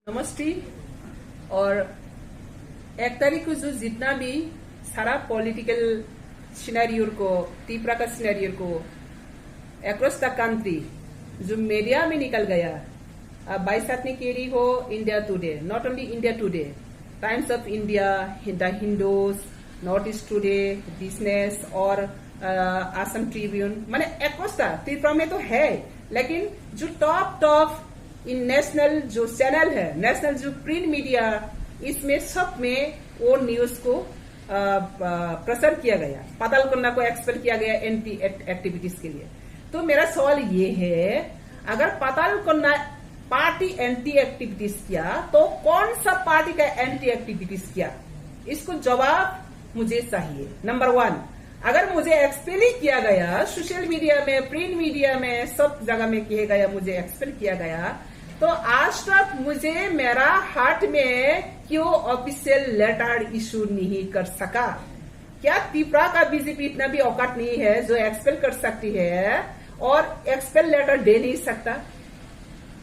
नमस्ते। और 1 तारीख को जो जितना भी सारा पॉलिटिकल सिनेरियो को, त्रिपुरा का सिनेरियो को अक्रॉस द कंट्री जो मीडिया में निकल गया, बाईस ने केरी हो India today, not only India today, times of India, the Hindus, north east today, business और आसाम ट्रिब्यून, माने अक्रॉस द त्रिपुरा में तो है, लेकिन जो टॉप इन नेशनल जो चैनल है, नेशनल जो प्रिंट मीडिया, इसमें सब में वो न्यूज को प्रसार किया गया, पाताल कन्या को एक्सपेल किया गया एंटी एक्टिविटीज के लिए। तो मेरा सवाल ये है, अगर पाताल कन्या पार्टी एंटी एक्टिविटीज किया तो कौन सा पार्टी का एंटी एक्टिविटीज किया, इसको जवाब मुझे चाहिए। नंबर 1, अगर मुझे एक्सपेल ही किया गया, सोशल मीडिया में, प्रिंट मीडिया में, सब जगह में किया गया, मुझे एक्सपेल किया गया, तो आज तक मुझे मेरा हार्ट में क्यों ऑफिशियल लेटर इशू नहीं कर सका? क्या त्रिपुरा का बीजेपी इतना भी औकात नहीं है जो एक्सपेल कर सकती है और एक्सपेल लेटर दे नहीं सकता?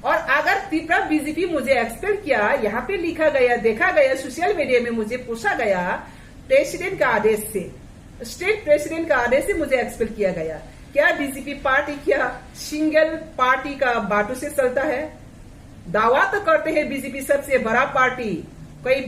और अगर त्रिपुरा बीजेपी मुझे एक्सपेल किया, यहाँ पे लिखा गया, देखा गया, सोशल मीडिया में मुझे पूछा गया, प्रेसिडेंट का आदेश से, स्टेट प्रेसिडेंट का आदेश से मुझे एक्सपेल किया गया, क्या बीजेपी पार्टी क्या सिंगल पार्टी का बाटू से चलता है? दावा तो करते हैं बीजेपी सबसे बड़ा पार्टी, कोई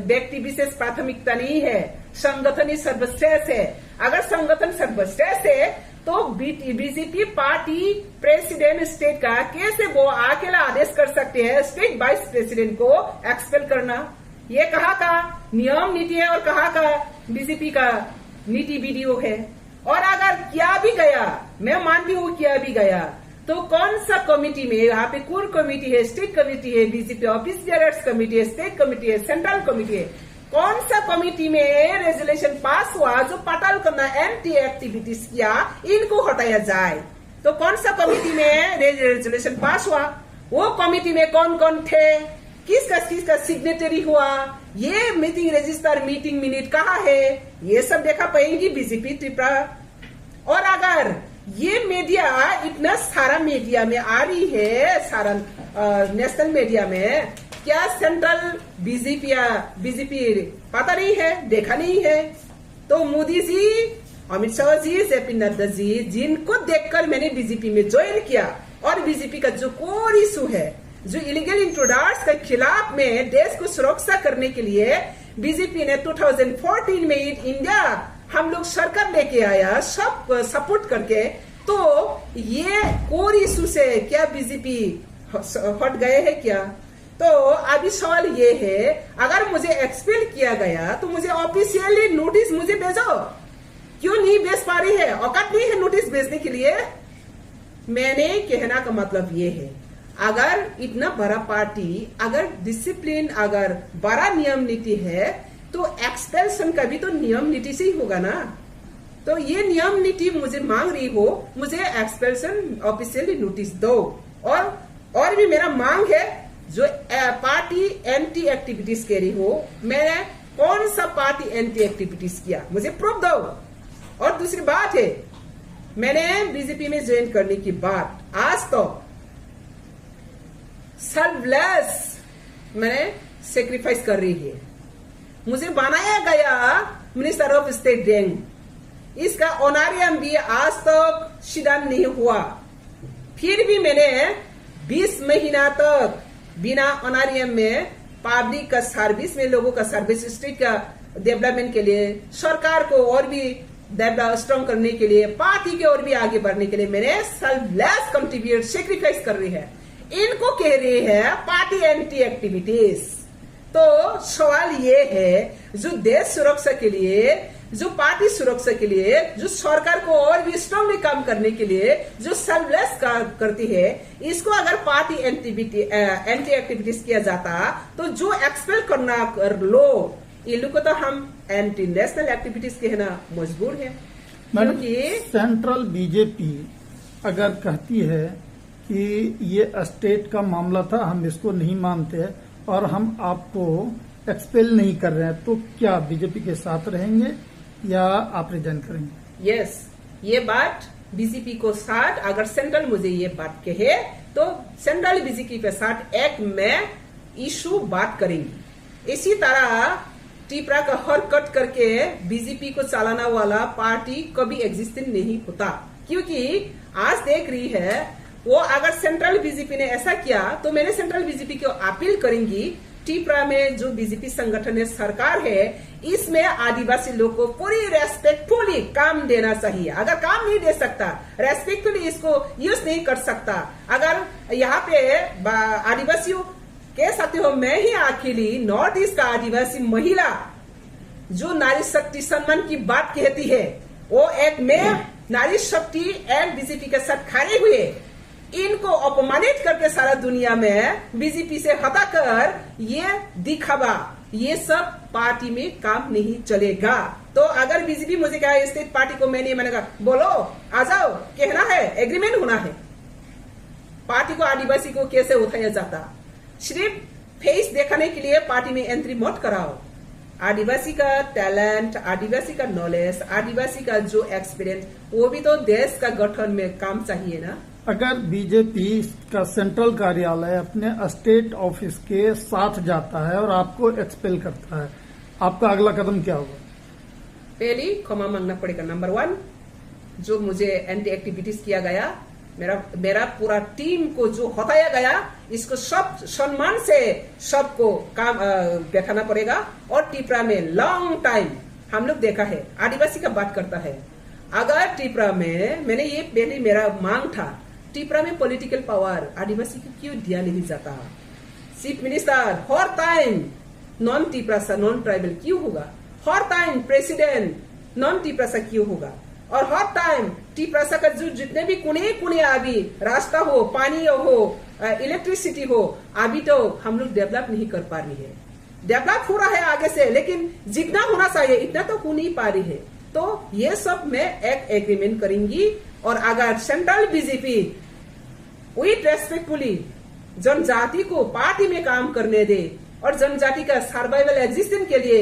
व्यक्ति विशेष प्राथमिकता नहीं है, संगठन ही सर्वश्रेष्ठ है। अगर संगठन सर्वश्रेष्ठ है तो बीजेपी पार्टी प्रेसिडेंट स्टेट का कैसे वो अकेला आदेश कर सकते हैं स्टेट वाइस प्रेसिडेंट को एक्सपेल करना? ये कहाँ का नियम नीति है और कहाँ का बीजेपी का नीति वीडियो है? और अगर किया भी गया, मैं मानती हूँ किया भी गया, तो कौन सा कमिटी में, यहाँ पे कोर कमिटी है, स्टेट कमिटी है, बीजेपी ऑफिस बेयरर्स कमिटी है, स्टेट कमिटी है, सेंट्रल कमिटी है, कौन सा कमिटी में रेजोल्यूशन पास हुआ जो पाताल कन्या एंटी एक्टिविटीज किया, इनको हटाया जाए? तो कौन सा कमिटी में रेजोल्यूशन पास हुआ? वो कमिटी में कौन कौन थे, किसका सिग्नेटरी हुआ, ये मीटिंग रजिस्टर, मीटिंग मिनट कहाँ है, ये सब देखा पाएंगी बीजेपी त्रिपुरा। और अगर ये मीडिया इतना सारा मीडिया में आ रही है, सारा नेशनल मीडिया में, क्या सेंट्रल बीजेपी पता नहीं है, देखा नहीं है? तो मोदी जी, अमित शाह जी, जेपी नड्डा जी, जिनको देखकर मैंने बीजेपी में ज्वाइन किया, और बीजेपी का जो कोर इशू है, जो इलीगल इंट्रोडक्ट्स के खिलाफ में देश को सुरक्षा करने के लिए बीजेपी ने 2014 में इंडिया हम लोग सरकार लेके आया, सब सपोर्ट करके, तो ये कोर इशू से क्या बीजेपी हट गए है क्या? तो अभी सवाल ये है, अगर मुझे एक्सपेल किया गया तो मुझे ऑफिशियली नोटिस मुझे भेजो, क्यों नहीं भेज पा रही है? औकात नहीं है नोटिस भेजने के लिए? मैंने कहना का मतलब ये है, अगर इतना बड़ा पार्टी, अगर डिसिप्लिन, अगर बड़ा नियम नीति है, तो एक्सपेल्सन का भी तो नियम नीति से ही होगा ना। तो ये नियम नीति मुझे मांग रही हो, मुझे एक्सपेल्सन ऑफिशियली नोटिस दो। और भी मेरा मांग है, जो पार्टी एंटी एक्टिविटीज कह रही हो, मैंने कौन सा पार्टी एंटी एक्टिविटीज किया, मुझे प्रूफ दो। और दूसरी बात है, मैंने बीजेपी में ज्वाइन करने की बात आज तो सेल्फलेस मैंने सेक्रीफाइस कर रही है। मुझे बनाया गया मिनिस्टर ऑफ स्टेट रैंक, इसका ऑनरियम भी आज तक सिद्धांत नहीं हुआ, फिर भी मैंने 20 महीना तक बिना ऑनरियम में पब्लिक का सर्विस में, लोगों का सर्विस, स्टेट का डेवलपमेंट के लिए, सरकार को और भी स्ट्रॉन्ग करने के लिए, पार्टी के और भी आगे बढ़ने के लिए मैंने सेल्फलेस कंट्रीब्यूट, सेक्रीफाइस कर रही है। इनको कह रही है पार्टी एंटी एक्टिविटीज। तो सवाल ये है, जो देश सुरक्षा के लिए, जो पार्टी सुरक्षा के लिए, जो सरकार को और भी स्ट्रांगली काम करने के लिए जो सेल्फलेस करती है, इसको अगर पार्टी एंटी एक्टिविटीज किया जाता तो जो एक्सपेल करना कर लो, इन लोग को तो हम एंटी नेशनल एक्टिविटीज कहना मजबूर है। क्योंकि सेंट्रल बीजेपी अगर कहती है कि ये स्टेट का मामला था, हम इसको नहीं मानते और हम आपको एक्सपेल नहीं कर रहे हैं, तो क्या बीजेपी के साथ रहेंगे या आप रिजाइन करेंगे? यस, ये बात बीजेपी को साथ, अगर सेंट्रल मुझे ये बात कहे तो सेंट्रल बीजेपी के साथ एक मैं इशू बात करेंगी। इसी तरह टिपरा का हर कट करके बीजेपी को चलाना वाला पार्टी कभी एग्जिस्टिंग नहीं होता, क्योंकि आज देख रही है वो अगर सेंट्रल बीजेपी ने ऐसा किया तो मैंने सेंट्रल बीजेपी को अपील करेंगी, टिपरा में जो बीजेपी संगठन है, सरकार है, इसमें आदिवासी लोग को पूरी रेस्पेक्टफुली काम देना चाहिए। अगर काम नहीं दे सकता, रेस्पेक्टफुली इसको यूज नहीं कर सकता, अगर यहाँ पे आदिवासियों कह सकते हो मैं ही अकेली नॉर्थ ईस्ट का आदिवासी महिला जो नारी शक्ति सम्मान की बात कहती है, वो एक मैं नारी शक्ति एंड बीजेपी के साथ खड़े हुए इनको अपमानित करके सारा दुनिया में बीजेपी से हटाकर ये दिखावा, ये सब पार्टी में काम नहीं चलेगा। तो अगर बीजेपी मुझे कहा स्टेट पार्टी को मैं नहीं मानेगा, बोलो आ जाओ, कहना है, एग्रीमेंट होना है। पार्टी को आदिवासी को कैसे उठाया जाता, सिर्फ फेस दिखाने के लिए पार्टी में एंट्री मत कराओ। आदिवासी का टैलेंट, आदिवासी का नॉलेज, आदिवासी का जो एक्सपीरियंस, वो भी तो देश का गठन में काम चाहिए ना। अगर बीजेपी का सेंट्रल कार्यालय अपने स्टेट ऑफिस के साथ जाता है और आपको एक्सपेल करता है, आपका अगला कदम क्या होगा? पहले क्षमा मांगना पड़ेगा। नंबर 1, जो मुझे एंटी एक्टिविटीज किया गया, मेरा पूरा टीम को जो हटाया गया, इसको सब सम्मान से सबको काम बैठाना पड़ेगा। और टिपरा में लॉन्ग टाइम हम लोग देखा है आदिवासी का बात करता है। अगर टिपरा में, मैंने ये पहले मेरा मांग था, टिपरा में पॉलिटिकल पावर आदिवासी को क्यों दिया नहीं जाता? चीफ मिनिस्टर हर टाइम नॉन टिपरा सा, नॉन ट्राइबल क्यों होगा? हर टाइम प्रेसिडेंट नॉन टिपरा सा क्यों होगा? और हर टाइम टिपरा सा का जो जितने भी कुने अभी रास्ता हो, पानी हो, इलेक्ट्रिसिटी हो, अभी तो हम लोग डेवलप नहीं कर पा रही है। डेवलप हो रहा है आगे से, लेकिन जितना होना चाहिए इतना तो हो नहीं पा रही है। तो ये सब मैं एक एग्रीमेंट करेंगी। और अगर सेंट्रल बीजेपी विथ रेस्पेक्टफुली जनजाति को पार्टी में काम करने दे और जनजाति का सर्वाइवल एग्जिस्टेंस के लिए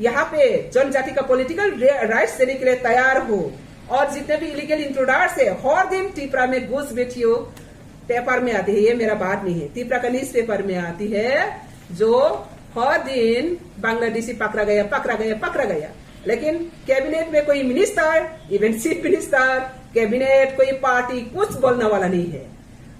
यहाँ पे जनजाति का पॉलिटिकल राइट्स देने के लिए तैयार हो, और जितने भी इलीगल इंट्रूडर्स है हर दिन टिपरा में घुस बैठी हो, पेपर में आती है, ये मेरा बात नहीं है, टिपरा का न्यूज पेपर में आती है, जो हर दिन बांग्लादेशी पकड़ा गया, लेकिन कैबिनेट में कोई minister, even chief minister, cabinet, कोई पार्टी कुछ बोलने वाला नहीं है।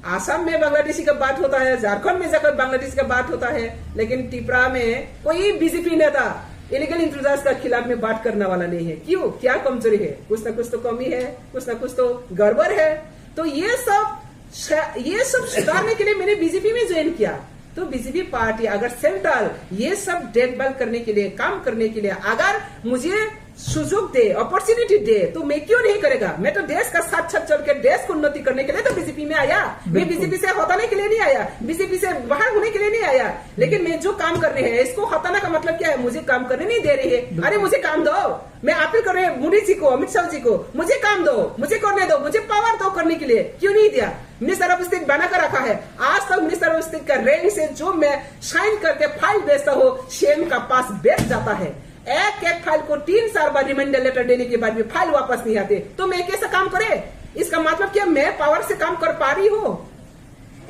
आसाम में बांग्लादेशी का बात होता है, झारखंड में जाकर बांग्लादेशी का बात होता है, लेकिन टिपरा में कोई बीजेपी नेता इलीगल इंट्रूडर्स का खिलाफ में बात करने वाला नहीं है। क्यों? क्या कमजोरी है? कुछ ना कुछ तो कमी है, कुछ ना कुछ तो गड़बड़ है। तो ये सब सुधारने के लिए मैंने बीजेपी में ज्वाइन किया। तो बीजेपी पार्टी अगर सेंट्रल ये सब देखभाल करने के लिए, काम करने के लिए अगर मुझे सुযোগ दे, अपॉर्चुनिटी दे, तो मैं क्यों नहीं करेगा? मैं तो देश का साथ साथ चल के देश को उन्नति करने के लिए तो बीजेपी में आया। मैं बीजेपी से हटाने के लिए नहीं आया, बीजेपी से बाहर होने के लिए नहीं आया। लेकिन मैं जो काम कर रहे हैं, इसको हटाना का मतलब क्या है? मुझे काम करने नहीं दे रही है। अरे मुझे काम दो, मैं अपील कर रहे हैं मोदी जी को, अमित शाह जी को, मुझे काम दो, मुझे करने दो, मुझे पावर दो करने के लिए। क्यों नहीं दिया? मिनिस्टर ऑफ स्टेट बनाकर रखा है। आज तक मिनिस्टर ऑफ स्टेट का रैंक से जो मैं साइन करके फाइल भेजता हूँ, सीएम का पास बैठ जाता है। एक फाइल को 3-4 बार रिमाइंडर लेटर देने के बाद भी फाइल वापस नहीं आते, तो मैं कैसे काम करे? इसका मतलब क्या मैं पावर से काम कर पा रही हूँ?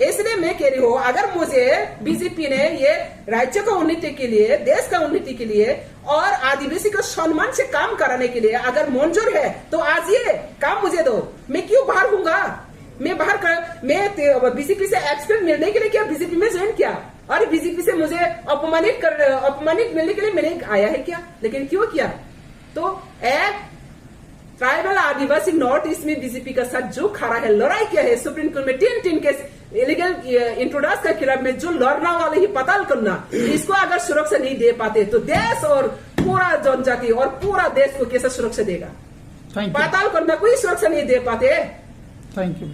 इसलिए मैं कह रही हूँ, अगर मुझे बीजेपी ने ये राज्य का उन्नति के लिए, देश का उन्नति के लिए और आदिवासी को सम्मान से काम कराने के लिए अगर मंजूर है, तो आज ये काम मुझे दो। मैं क्यों बाहर हूँगा? मैं बीजेपी से एक्सपेल मिलने के लिए क्या बीजेपी में ज्वाइन किया? और बीजेपी से मुझे अपमानित मिलने के लिए मैंने आया है क्या? लेकिन क्यों किया? तो एक ट्राइबल आदिवासी नॉर्थ ईस्ट में बीजेपी का साथ जो खड़ा है, लड़ाई किया है सुप्रीम कोर्ट में 3 केस इलीगल इंट्रोडक्स के खिलाफ में, जो लड़ना वाले ही पताल करना, इसको अगर सुरक्षा नहीं दे पाते तो देश और पूरा जनजाति और पूरा देश को कैसे सुरक्षा देगा? पताल करना कोई सुरक्षा नहीं दे पाते। Thank you.